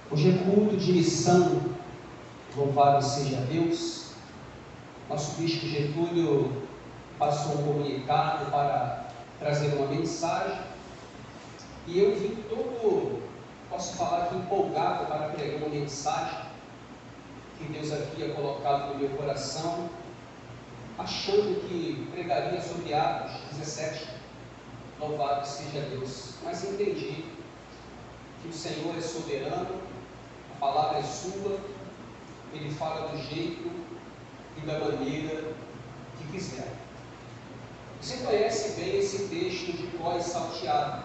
Hoje é culto de missão, louvado seja Deus. Nosso bispo Getúlio passou um comunicado para trazer uma mensagem e eu vim todo, posso falar aqui, empolgado para pregar uma mensagem que Deus havia colocado no meu coração, achando que pregaria sobre Atos 17, louvado seja Deus, mas entendi que o Senhor é soberano, a palavra é sua, Ele fala do jeito e da maneira que quiser. Você conhece bem esse texto de cor salteado.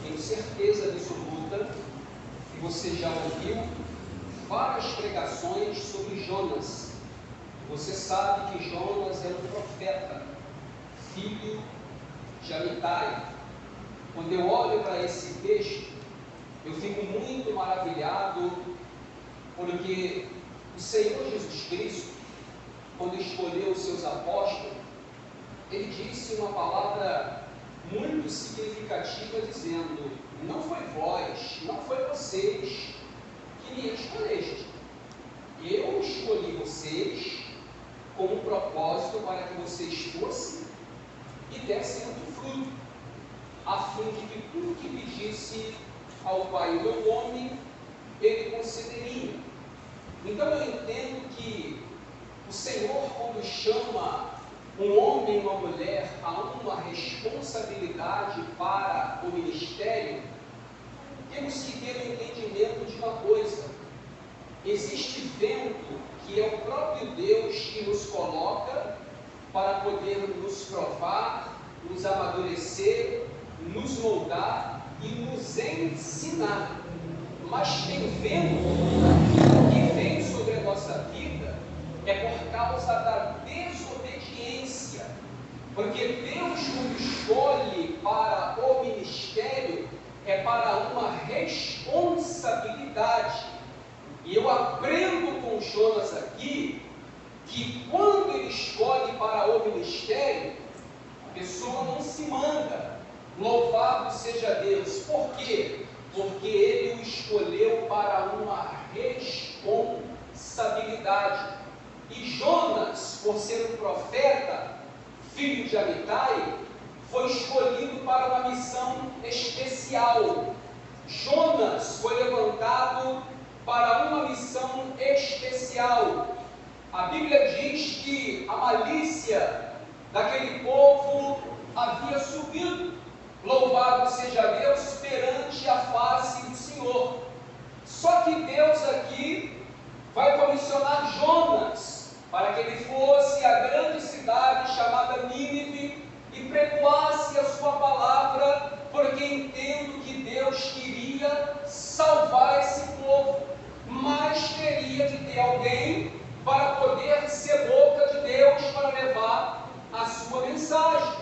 Tenho certeza absoluta que você já ouviu várias pregações sobre Jonas. Você sabe que Jonas é um profeta, filho de Amitai. Quando eu olho para esse texto, eu fico muito maravilhado, porque o Senhor Jesus Cristo, quando escolheu os seus apóstolos, Ele disse uma palavra muito significativa, dizendo: não foi vós, não foi vocês que me escolheste. Eu escolhi vocês com um propósito para que vocês fossem e dessem muito fruto, a fim de que tudo que pedisse ao Pai o meu nome, Ele concederia. Então eu entendo que o Senhor, quando chama um homem e uma mulher a uma responsabilidade para o ministério, temos que ter o entendimento de uma coisa: existe vento que é o próprio Deus que nos coloca para poder nos provar, nos amadurecer, nos moldar e nos ensinar. Mas tem vento que vem sobre a nossa vida é por causa da desobediência, porque Deus nos escolhe para o ministério é para uma responsabilidade. E eu aprendo com Jonas aqui que quando ele escolhe para o ministério, a pessoa não se manda. Louvado seja Deus. Por quê? Porque ele o escolheu para uma responsabilidade. E Jonas, por ser um profeta, filho de Amitai, foi escolhido para uma missão especial. Jonas foi levantado para uma missão especial. A Bíblia diz que a malícia daquele povo havia subido. Louvado seja Deus, perante a face do Senhor. Só que Deus aqui vai comissionar Jonas para que ele fosse à grande cidade chamada Nínive e pregoasse a sua palavra, porque entendo que Deus queria salvar esse povo, mas teria de ter alguém para poder ser boca de Deus para levar a sua mensagem.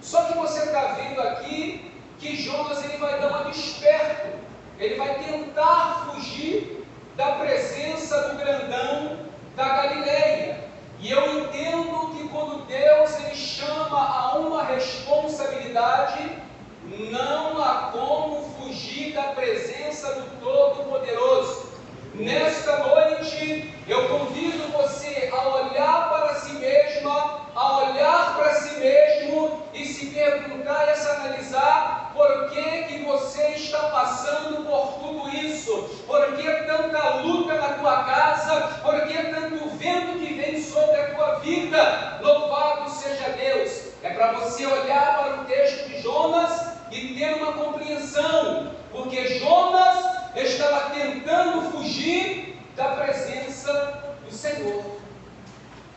Só que você está vendo aqui que Jonas ele vai dar uma desperto, ele vai tentar fugir da presença do grandão da Galileia. E eu entendo que quando Deus ele chama a uma responsabilidade, não há como fugir da presença do Todo-Poderoso. Nesta noite, eu convido você a olhar para si mesma, a olhar para si mesmo e se perguntar e se analisar por que você está passando por tudo isso, por que tanta luta na tua casa, por que tanto vento que vem sobre a tua vida. Louvado seja Deus. É para você olhar para o texto de Jonas e ter uma compreensão, porque Jonas estava tentando fugir da presença do Senhor.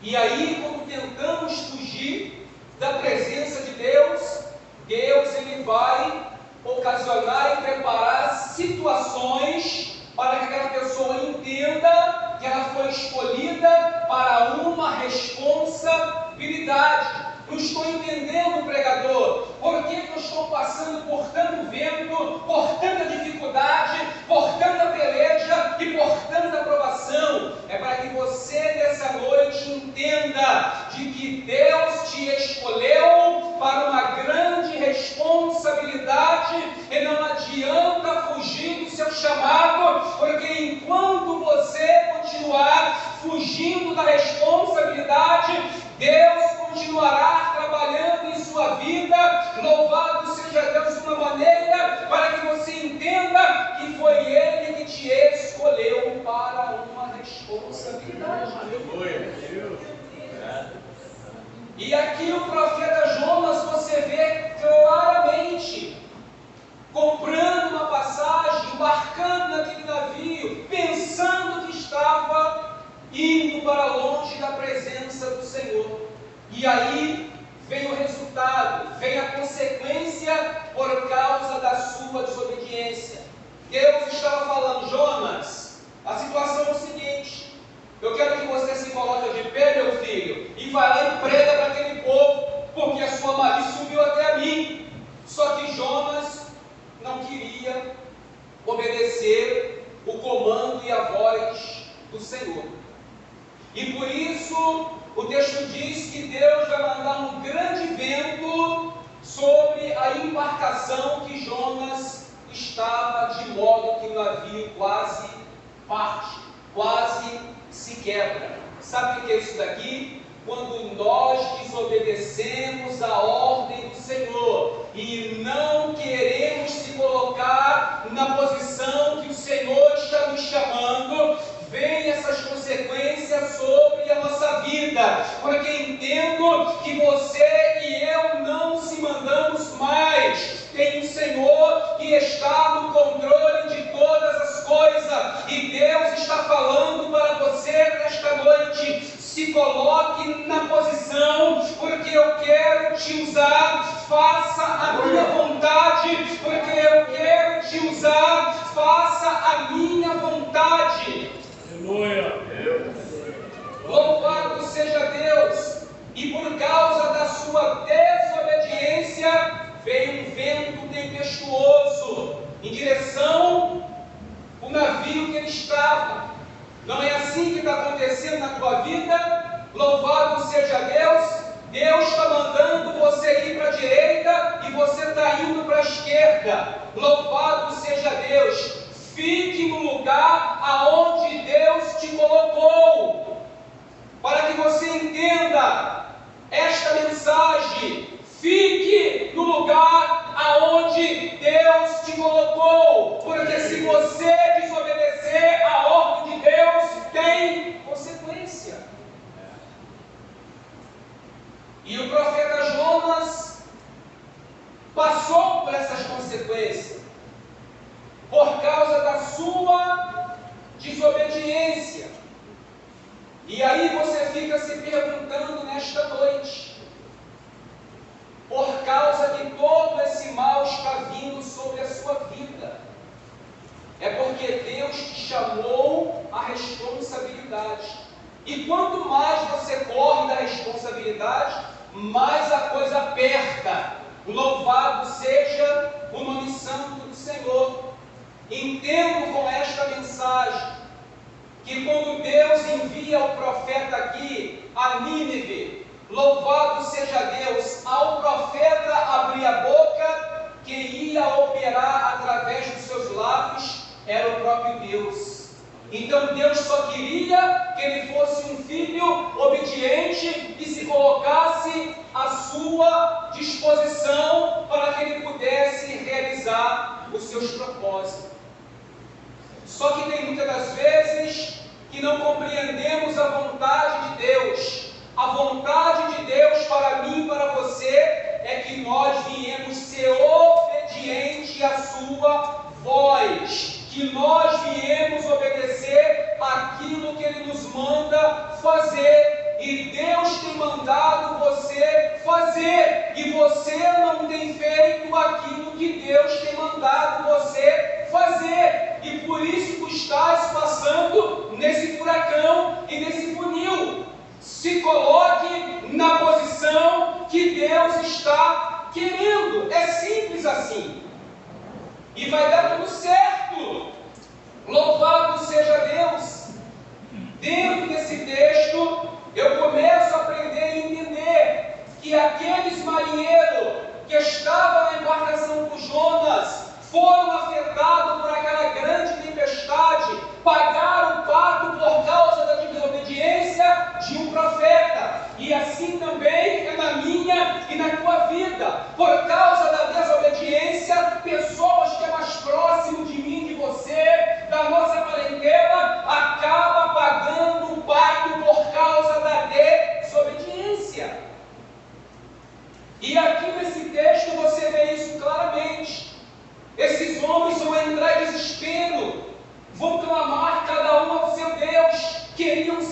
E aí, quando tentamos fugir da presença de Deus, Deus ele vai ocasionar e preparar situações para que aquela pessoa entenda que ela foi escolhida para uma responsabilidade. Não estou entendendo, pregador, por que eu estou passando por tanto vento, por tanta dificuldade, por tanta peleja e por tanta provação? É para que você nessa noite entenda de que Deus te escolheu para uma grande responsabilidade e não adianta fugir do seu chamado, porque enquanto você continuar fugindo da responsabilidade, Deus continuará trabalhando em sua vida. Louvado seja Deus de uma maneira para que você entenda que foi Ele que te escolheu para uma responsabilidade. E aqui o profeta Jonas, você vê claramente, comprando uma passagem, embarcando naquele navio, pensando que estava indo para longe da presença do Senhor. E aí vem o resultado, vem a consequência por causa da sua desobediência. Deus estava falando: Jonas, a situação é o seguinte, eu quero que você se coloque de pé, meu filho, e vá lá e prega para aquele povo, porque a sua malícia subiu até a mim. Só que Jonas não queria obedecer o comando e a voz do Senhor. E por isso o texto diz que Deus vai mandar um grande vento sobre a embarcação que Jonas estava, de modo que o navio quase parte, quase se quebra. Sabe o que é isso daqui? Quando nós desobedecemos a ordem do Senhor e não queremos se colocar na posição que o Senhor está nos chamando, vem essas consequências sobre a nossa vida, porque entendo que você e eu não se mandamos mais. Tem um Senhor que está no controle de todas as coisas, e Deus está falando para você nesta noite: se coloque na posição, porque eu quero te usar. Faça a minha vontade, porque eu quero te usar. Faça a minha vontade. Aleluia. Louvado seja Deus. E por causa da sua desobediência, veio um vento tempestuoso em direção ao navio que ele estava. Não é assim que está acontecendo na tua vida? Louvado seja Deus. Deus está mandando você ir para a direita e você está indo para a esquerda. Louvado seja Deus. Fique no lugar aonde Deus te colocou, para que você entenda esta mensagem. Fique no lugar aonde Deus te colocou, porque se você desobedecer a ordem de Deus, tem consequência. E o profeta Jonas passou por essas consequências por causa da sua desobediência. E aí você fica se perguntando nesta noite: por causa de todo esse mal está vindo sobre a sua vida, é porque Deus te chamou à responsabilidade. E quanto mais você corre da responsabilidade, mais a coisa aperta. Louvado seja o nome santo do Senhor. Entendo com esta mensagem que quando Deus envia o profeta aqui a Nínive, louvado seja Deus, ao profeta abrir a boca, que ia operar através dos seus lábios era o próprio Deus. Então Deus só queria que ele fosse um filho obediente e se colocasse à sua disposição para que ele pudesse realizar os seus propósitos. Só que tem muitas das vezes que não compreendemos a vontade de Deus. A vontade de Deus para mim e para você é que nós viemos ser obedientes à sua voz, que nós viemos obedecer aquilo que Ele nos manda fazer. E Deus tem mandado você fazer, e você não tem feito aquilo que Deus tem mandado você fazer, e por isso tu estás passando nesse furacão e nesse funil. Se coloque na posição que Deus está querendo. É simples assim. E vai dar tudo certo. Louvado seja Deus. Dentro desse texto, eu começo a aprender a entender que aqueles marinheiros que estavam na embarcação com Jonas foram afetados por aquela grande tempestade,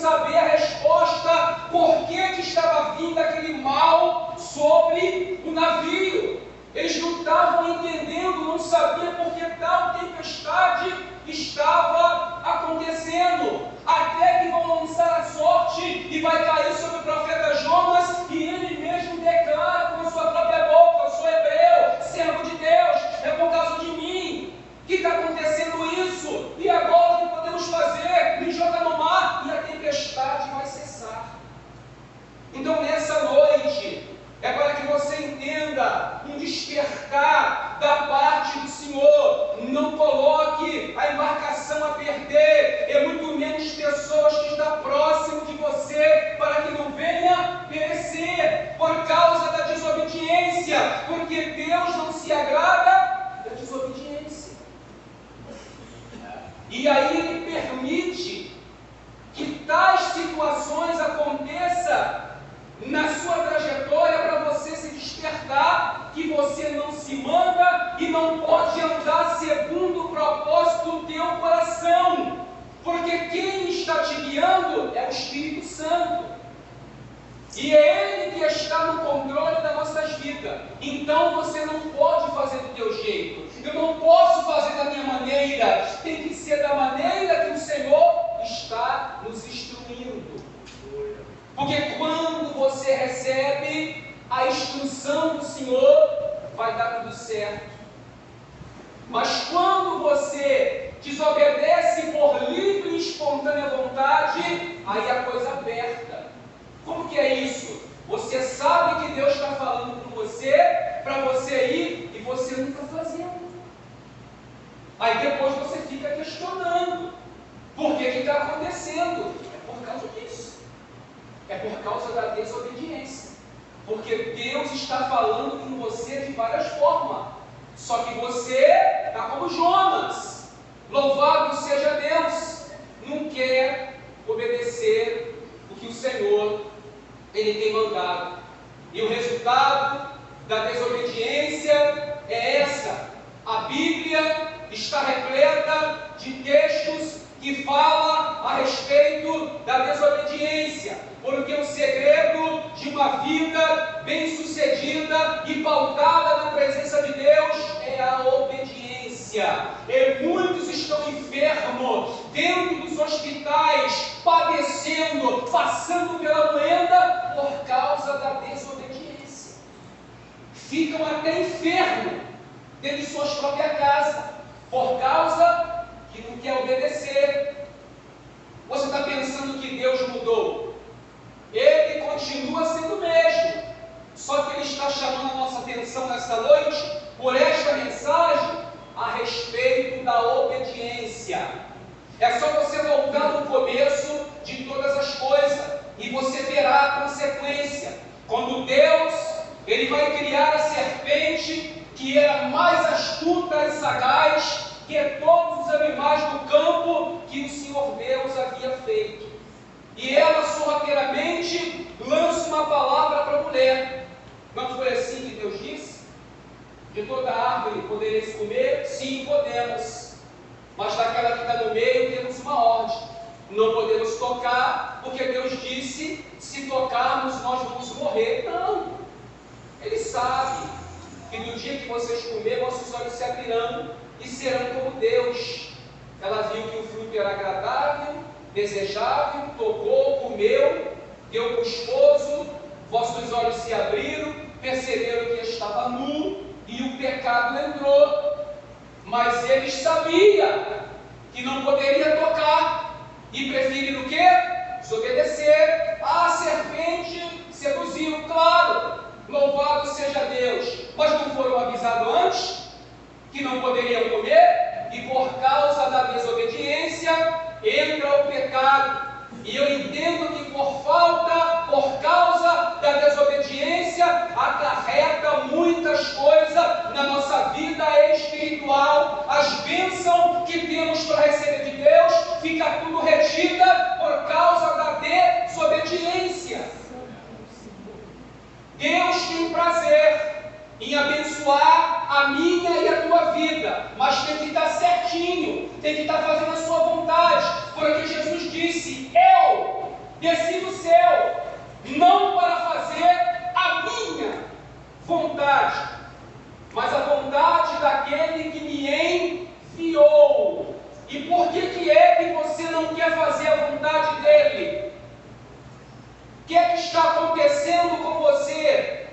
saber a resposta, por que estava vindo aquele mal sobre o navio. Eles não estavam entendendo, não sabiam por que tal tempestade estava acontecendo. Até que vão lançar a sorte e vai cair sobre o profeta Jonas, e ele mesmo declara com a sua própria boca: eu sou hebreu, servo de Deus, é por causa de mim que está acontecendo isso. E agora o que podemos fazer? Me joga no mar e a tempestade vai cessar. Então nessa noite, é para que você entenda um despertar da parte do Senhor. Não coloque a embarcação a perder, e muito menos pessoas que estão próximo de você, para que não venha perecer por causa da desobediência, porque Deus não se agrada da desobediência. E aí Ele permite que tais situações aconteçam na sua trajetória, para você se despertar que você não se manda e não pode andar segundo o propósito do teu coração, porque quem está te guiando é o Espírito Santo, e é Ele que está no controle das nossas vidas. Então você não pode fazer do teu jeito, eu não posso fazer da minha maneira, tem que ser da maneira que o Senhor está nos instruindo. Porque quando você recebe a instrução do Senhor, vai dar tudo certo. Mas quando você desobedece por livre e espontânea vontade, aí a coisa aperta. Como que é isso? Você sabe que Deus está falando com você, para você ir, e você não está fazendo. Aí depois você fica questionando. Por que está acontecendo? É por causa disso. É por causa da desobediência. Porque Deus está falando com você de várias formas. Só que você está como Jonas. Louvado seja Deus. Não quer obedecer o que o Senhor Ele tem mandado. E o resultado da desobediência é essa. A Bíblia está repleta de textos que falam a respeito da desobediência. Porque o segredo de uma vida bem-sucedida e pautada na presença de Deus é a obediência. E muitos estão enfermos, dentro dos hospitais, padecendo, passando pela moenda por causa da desobediência. Ficam até enfermos dentro de suas próprias casas, por causa que não quer obedecer. Você está pensando que Deus mudou? Ele continua sendo o mesmo, só que Ele está chamando a nossa atenção nesta noite, por esta mensagem, a respeito da obediência. É só você voltar no começo de todas as coisas, e você verá a consequência. Quando Deus, Ele vai criar a serpente, que era mais astuta e sagaz que todos os animais do campo que o Senhor Deus havia feito. E ela sorrateiramente lança uma palavra para a mulher. Não foi assim que Deus disse? De toda árvore podereis comer? Sim, podemos. Mas daquela que está no meio temos uma ordem. Não podemos tocar, porque Deus disse, se tocarmos nós vamos morrer. Não. Ele sabe que no dia que vocês comerem, vossos olhos se abrirão e serão como Deus. Ela viu que o fruto era agradável, desejável, tocou, comeu, deu para o esposo, vossos olhos se abriram, perceberam que estava nu e o pecado entrou. Mas eles sabiam que não poderia tocar e preferiram o quê? Desobedecer. A serpente seduziu, claro, louvado seja Deus, mas não foram avisados antes que não poderiam comer, e por causa da desobediência entra o pecado. E eu entendo que por causa da desobediência, acarreta muitas coisas na nossa vida espiritual. As bênçãos que temos para receber de Deus, fica tudo retida por causa da desobediência. Deus tem prazer em abençoar a minha e a tua vida, mas tem que estar certinho, tem que estar fazendo a sua vontade, porque Jesus disse, eu desci do céu, não para fazer a minha vontade, mas a vontade daquele que me enviou. E por que é que você não quer fazer a vontade dele? O que é que está acontecendo com você?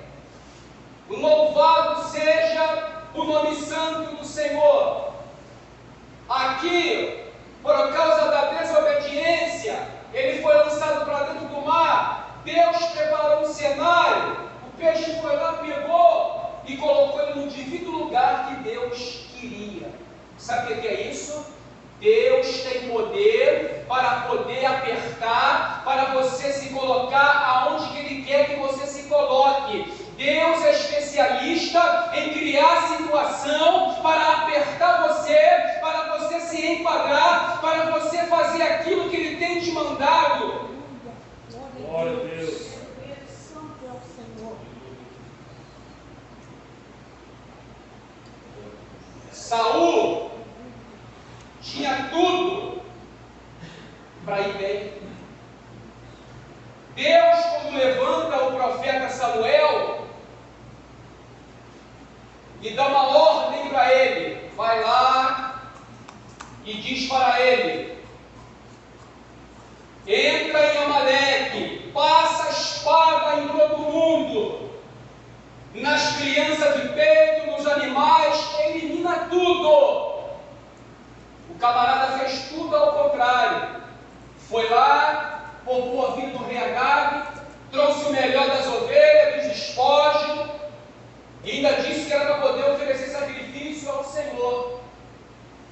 Louvado seja o nome santo do Senhor. Aqui, por causa da desobediência, ele foi lançado para dentro do mar. Deus preparou um cenário. O peixe foi lá, pegou e colocou ele no devido lugar que Deus queria. Sabe o que é isso? Deus tem poder para poder apertar, para você se colocar aonde que Ele quer que você se coloque. Deus é especialista em criar situação para apertar você, para você se enquadrar, para você fazer aquilo que Ele tem te mandado. Glória a Deus. Saul tinha tudo para ir bem. Deus, quando levanta o profeta Samuel e dá uma ordem para ele, vai lá e diz para ele: entra em Amaleque, passa a espada em todo mundo, nas crianças de peito, nos animais, elimina tudo. O camarada fez tudo ao contrário. Foi lá, poupou a vida do rei Agabe, trouxe o melhor das ovelhas, dos despojos, e ainda disse que era para poder oferecer sacrifício ao Senhor.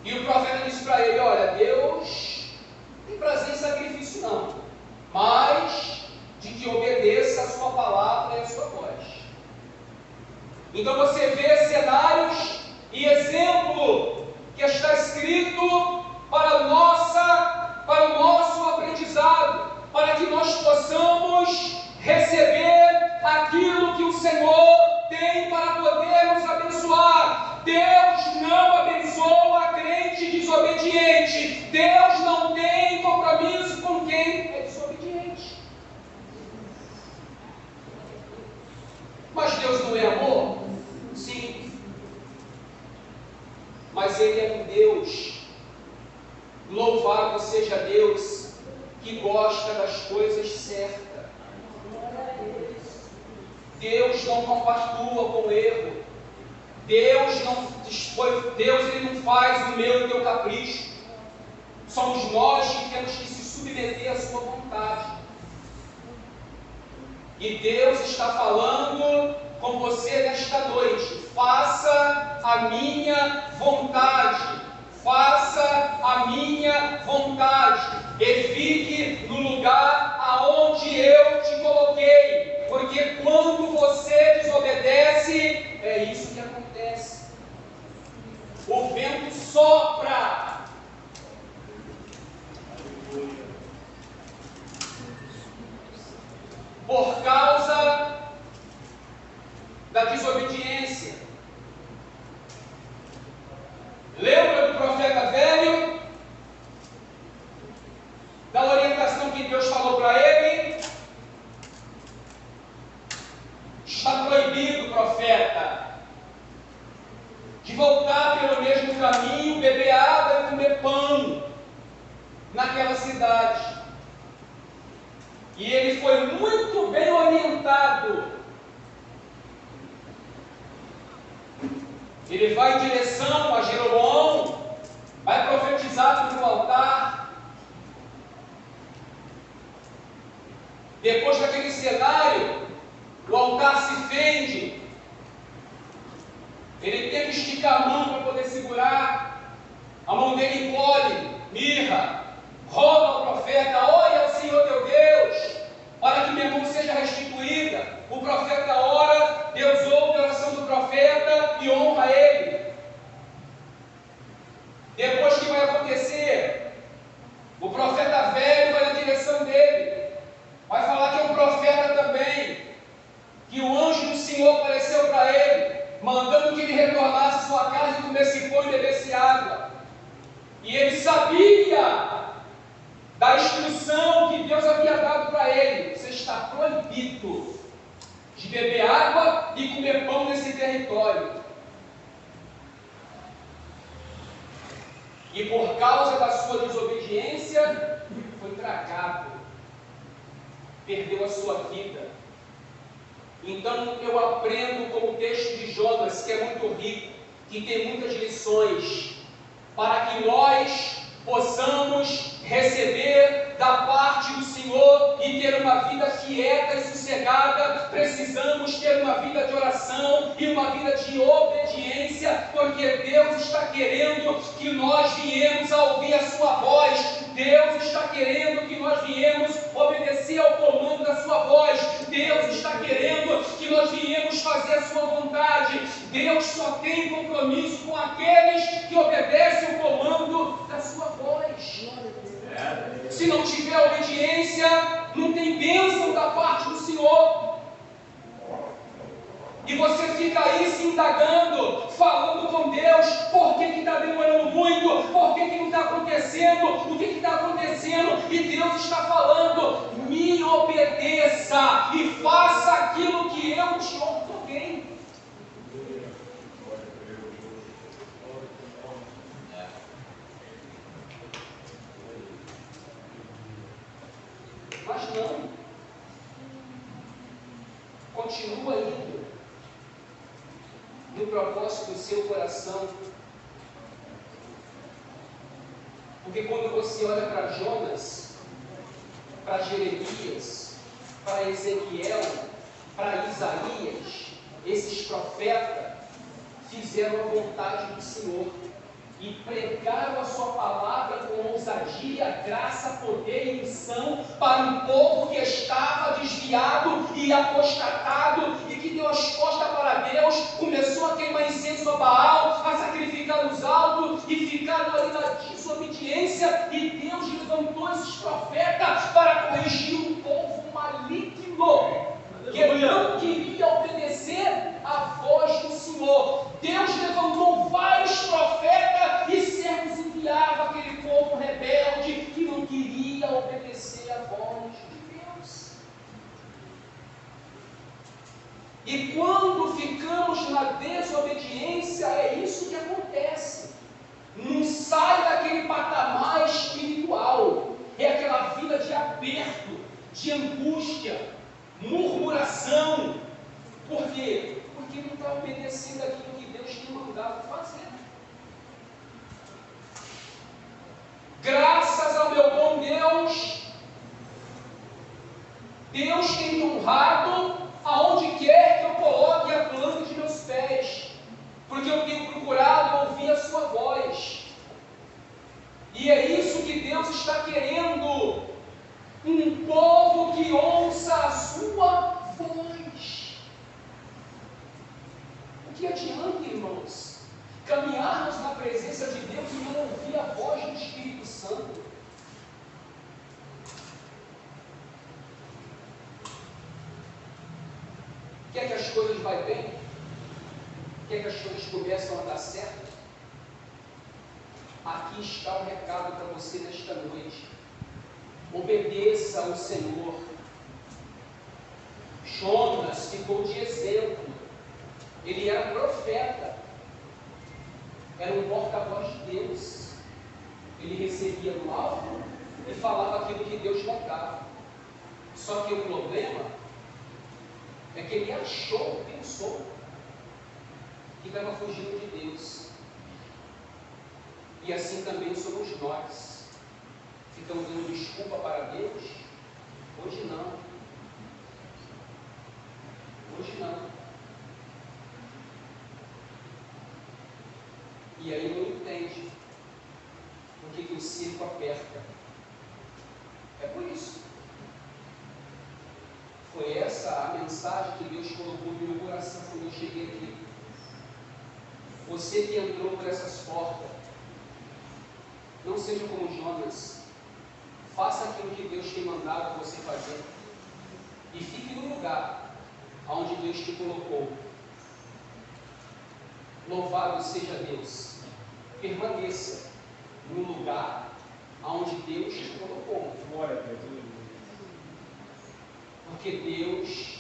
E o profeta disse para ele: olha, Deus não tem prazer em sacrifício não, mas de que obedeça a sua palavra e a sua voz. Então você vê cenários e exemplo que está escrito para o nosso aprendizado, para que nós possamos receber aquilo que o Senhor tem para poder nos abençoar. Deus não abençoa crente desobediente. Deus não tem compromisso com quem é desobediente. Mas Deus não é amor? Sim. Mas Ele é um Deus, louvado seja Deus, que gosta das coisas certas. Deus não compactua com o erro. Deus Ele não faz o meu e o teu capricho. Somos nós que temos que se submeter à sua vontade. E Deus está falando com você nesta noite: faça a minha vontade, faça a minha vontade, e fique no lugar aonde eu te coloquei, porque quando você desobedece, é isso que acontece. O vento sopra. Por causa da desobediência. Lembra do profeta velho? Da orientação que Deus falou para ele? Está proibido, profeta, de voltar pelo mesmo caminho, beber água e comer pão naquela cidade. E ele foi muito bem orientado. Ele vai em direção a Jeroboão, vai profetizar sobre o altar. Depois daquele cenário, o altar se fende. Ele tem que esticar a mão para poder segurar. A mão dele encolhe, mirra. Roga ao profeta: ore ao Senhor teu Deus, para que minha mão seja restituída. O profeta ora, Deus ouve a oração do profeta e honra ele. Depois, o que vai acontecer? O profeta velho vai na direção dele, vai falar que é um profeta também, que o anjo do Senhor apareceu para ele, mandando que ele retornasse à sua casa e comesse pão e bebesse água. E ele sabia da instrução que Deus havia dado está proibido de beber água e comer pão nesse território. E por causa da sua desobediência, foi tragado, perdeu a sua vida. Então eu aprendo com o texto de Jonas, que é muito rico, que tem muitas lições, para que nós possamos receber da parte do Senhor e ter uma vida quieta e sossegada. Precisamos ter uma vida de oração e uma vida de obediência, porque Deus está querendo que nós viemos a ouvir a sua voz. Deus está querendo que nós viemos obedecer ao comando da sua voz. Deus está querendo que nós viemos fazer a sua vontade. Deus só tem compromisso com aqueles que obedecem o comando da sua voz. Se não tiver obediência, não tem bênção da parte do Senhor. E você fica aí se indagando, falando com Deus, por que está demorando muito, por que não está acontecendo, o que está acontecendo, e Deus está falando, me obedeça e faça aquilo que eu te ordenei. Mas não, continua indo no propósito do seu coração, porque quando você olha para Jonas, para Jeremias, para Ezequiel, para Isaías, esses profetas fizeram a vontade do Senhor e pregaram a sua palavra com ousadia, graça, poder e unção para um povo que estava desviado e apostatado e que deu as costas para Deus, começou a queimar incenso a Baal, a sacrificar nos altos e ficaram ali na desobediência, e Deus levantou esses profetas para corrigir um povo maligno que não queria obedecer à voz do Senhor. Deus levantou vários profetas e servos enviava aquele povo rebelde que não queria obedecer à voz de Deus. E quando ficamos na desobediência, é isso que acontece. Não sai daquele patamar espiritual. É aquela vida de aperto, de angústia, murmuração. Por quê? Porque não está obedecendo aquilo que Deus tem mandado fazer. Graças ao meu bom Deus, Deus tem me honrado aonde quer que eu coloque a planta de meus pés, porque eu tenho procurado ouvir a sua voz. E é isso que Deus está querendo, um povo que ouça a sua voz. O que adianta, irmãos, caminharmos na presença de Deus e não ouvir a voz do Espírito Santo? Quer que as coisas vão bem? Quer que as coisas começam a dar certo? Aqui está o recado para você nesta noite. Obedeça ao Senhor. Jonas ficou de exemplo. Ele era profeta. Era um porta-voz de Deus. Ele recebia do alto e falava aquilo que Deus mandava. Só que o problema é que ele pensou que estava fugindo de Deus. E assim também somos nós. Ficamos dando desculpa para Deus? Hoje não. Hoje não. E aí não entende por que o circo aperta. É por isso. Foi essa a mensagem que Deus colocou no meu coração quando eu cheguei aqui. Você que entrou por essas portas, não seja como Jonas. Faça aquilo que Deus tem mandado você fazer. E fique no lugar onde Deus te colocou. Louvado seja Deus. Permaneça no lugar onde Deus te colocou. Porque Deus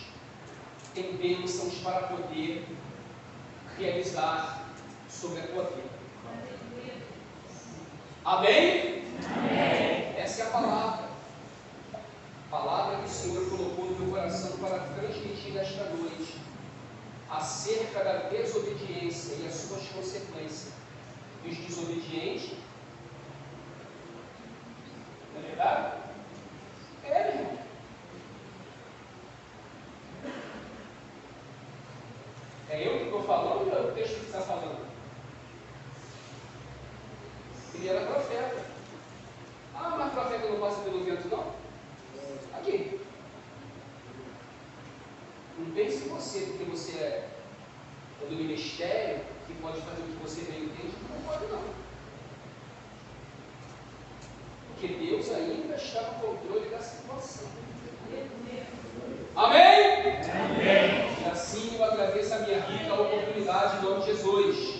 tem bênçãos para poder realizar sobre a tua vida. Amém? Amém. Essa é a palavra. Palavra que o Senhor colocou no meu coração para transmitir nesta noite, acerca da desobediência e as suas consequências. Os desobedientes, não é verdade? É, irmão. É eu que estou falando ou é o texto que está falando? Ele era profeta. Ah, mas profeta não passa pelo vento, não? Aqui. Não pense em você, porque você é do ministério, que pode fazer o que você bem entende, que não pode não. Porque Deus ainda está no controle da situação. Amém? Amém. E assim eu agradeço a minha rica oportunidade em nome de Jesus.